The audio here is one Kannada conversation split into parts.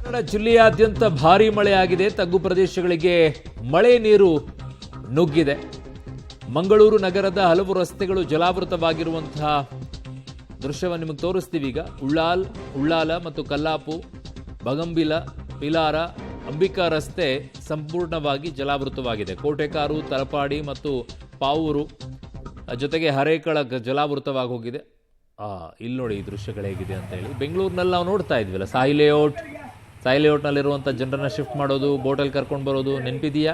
ಕನ್ನಡ ಜಿಲ್ಲೆಯಾದ್ಯಂತ ಭಾರೀ ಮಳೆಯಾಗಿದೆ. ತಗ್ಗು ಪ್ರದೇಶಗಳಿಗೆ ಮಳೆ ನೀರು ನುಗ್ಗಿದೆ. ಮಂಗಳೂರು ನಗರದ ಹಲವು ರಸ್ತೆಗಳು ಜಲಾವೃತವಾಗಿರುವಂತಹ ದೃಶ್ಯವನ್ನು ನಿಮಗೆ ತೋರಿಸ್ತೀವಿ ಈಗ. ಉಳ್ಳಾಲ ಮತ್ತು ಕಲ್ಲಾಪು, ಬಗಂಬಿಲ, ಪಿಲಾರ, ಅಂಬಿಕಾ ರಸ್ತೆ ಸಂಪೂರ್ಣವಾಗಿ ಜಲಾವೃತವಾಗಿದೆ. ಕೋಟೆಕಾರು, ತಲಪಾಡಿ ಮತ್ತು ಪಾವೂರು ಜೊತೆಗೆ ಹರೇಕಳ ಜಲಾವೃತವಾಗಿ ಹೋಗಿದೆ. ಇಲ್ಲಿ ನೋಡಿ ಈ ದೃಶ್ಯಗಳು ಹೇಗಿದೆ ಅಂತ ಹೇಳಿ. ಬೆಂಗಳೂರಿನಲ್ಲಿ ನಾವು ನೋಡ್ತಾ ಇದ್ವಿಲ್ಲ, ಸಾಯಿ ಲೇಔಟ್ನಲ್ಲಿರುವಂಥ ಜನರನ್ನ ಶಿಫ್ಟ್ ಮಾಡೋದು, ಬೋಟಲ್ಲಿ ಕರ್ಕೊಂಡು ಬರೋದು ನೆನಪಿದೆಯಾ?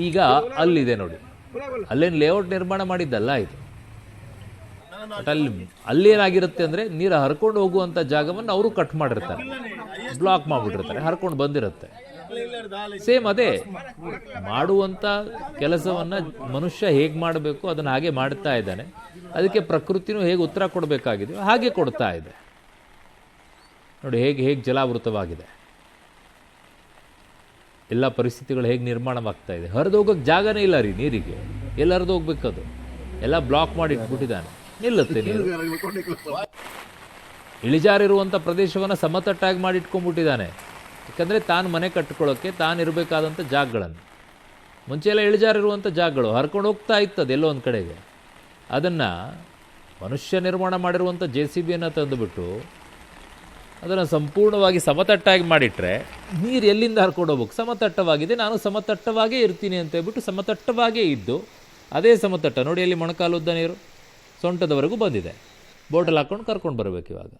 ಈಗ ಅಲ್ಲಿದೆ ನೋಡಿ, ಅಲ್ಲೇನು ಲೇಔಟ್ ನಿರ್ಮಾಣ ಮಾಡಿದ್ದಲ್ಲ ಇದು. ಅಲ್ಲಿ ಏನಾಗಿರುತ್ತೆ ಅಂದರೆ, ನೀರು ಹರ್ಕೊಂಡು ಹೋಗುವಂಥ ಜಾಗವನ್ನು ಅವರು ಕಟ್ ಮಾಡಿರ್ತಾರೆ, ಬ್ಲಾಕ್ ಮಾಡಿಬಿಟ್ಟಿರ್ತಾರೆ, ಹರ್ಕೊಂಡು ಬಂದಿರುತ್ತೆ. ಸೇಮ್ ಅದೇ ಮಾಡುವಂಥ ಕೆಲಸವನ್ನು ಮನುಷ್ಯ ಹೇಗೆ ಮಾಡಬೇಕು ಅದನ್ನು ಹಾಗೆ ಮಾಡ್ತಾ ಇದ್ದಾನೆ. ಅದಕ್ಕೆ ಪ್ರಕೃತಿನೂ ಹೇಗೆ ಉತ್ತರ ಕೊಡಬೇಕಾಗಿದೆ ಹಾಗೆ ಕೊಡ್ತಾ ಇದೆ. ನೋಡಿ ಹೇಗೆ ಜಲಾವೃತವಾಗಿದೆ, ಎಲ್ಲ ಪರಿಸ್ಥಿತಿಗಳು ಹೇಗೆ ನಿರ್ಮಾಣವಾಗ್ತಾ ಇದೆ. ಹರಿದು ಹೋಗೋಕ್ಕೆ ಜಾಗನೇ ಇಲ್ಲ ರೀ ನೀರಿಗೆ. ಎಲ್ಲ ಹರಿದು ಹೋಗ್ಬೇಕದು, ಎಲ್ಲ ಬ್ಲಾಕ್ ಮಾಡಿ ಇಟ್ಬಿಟ್ಟಿದ್ದಾನೆ. ನಿಲ್ಲುತ್ತೆ ನೀರು. ಇಳಿಜಾರಿರುವಂಥ ಪ್ರದೇಶವನ್ನು ಸಮತಟ್ಟಾಗಿ ಮಾಡಿ ಇಟ್ಕೊಂಡ್ಬಿಟ್ಟಿದ್ದಾನೆ. ಯಾಕಂದರೆ ತಾನು ಮನೆ ಕಟ್ಕೊಳ್ಳೋಕ್ಕೆ ತಾನು ಇರಬೇಕಾದಂಥ ಜಾಗಗಳನ್ನು, ಮುಂಚೆ ಎಲ್ಲ ಇಳಿಜಾರಿರುವಂಥ ಜಾಗಗಳು ಹರ್ಕೊಂಡು ಹೋಗ್ತಾ ಇತ್ತದು ಎಲ್ಲೋ ಒಂದು ಕಡೆಗೆ. ಅದನ್ನು ಮನುಷ್ಯ ನಿರ್ಮಾಣ ಮಾಡಿರುವಂಥ JCBಯನ್ನು ತಂದುಬಿಟ್ಟು ಅದನ್ನು ಸಂಪೂರ್ಣವಾಗಿ ಸಮತಟ್ಟಾಗಿ ಮಾಡಿಟ್ರೆ ನೀರು ಎಲ್ಲಿಂದ ಹರ್ಕೊಂಡು ಹೋಗ್ಬೇಕು? ಸಮತಟ್ಟವಾಗಿದೆ, ನಾನು ಸಮತಟ್ಟವಾಗೇ ಇರ್ತೀನಿ ಅಂತ ಹೇಳ್ಬಿಟ್ಟು ಸಮತಟ್ಟವಾಗೇ ಇದ್ದು, ಅದೇ ಸಮತಟ್ಟ ನೋಡಿ, ಅಲ್ಲಿ ಮೊಣಕಾಲುದ್ದ ನೀರು ಸೊಂಟದವರೆಗೂ ಬಂದಿದೆ. ಬೋಟಲ್ಲಿ ಹಾಕ್ಕೊಂಡು ಕರ್ಕೊಂಡು ಬರಬೇಕು ಇವಾಗ.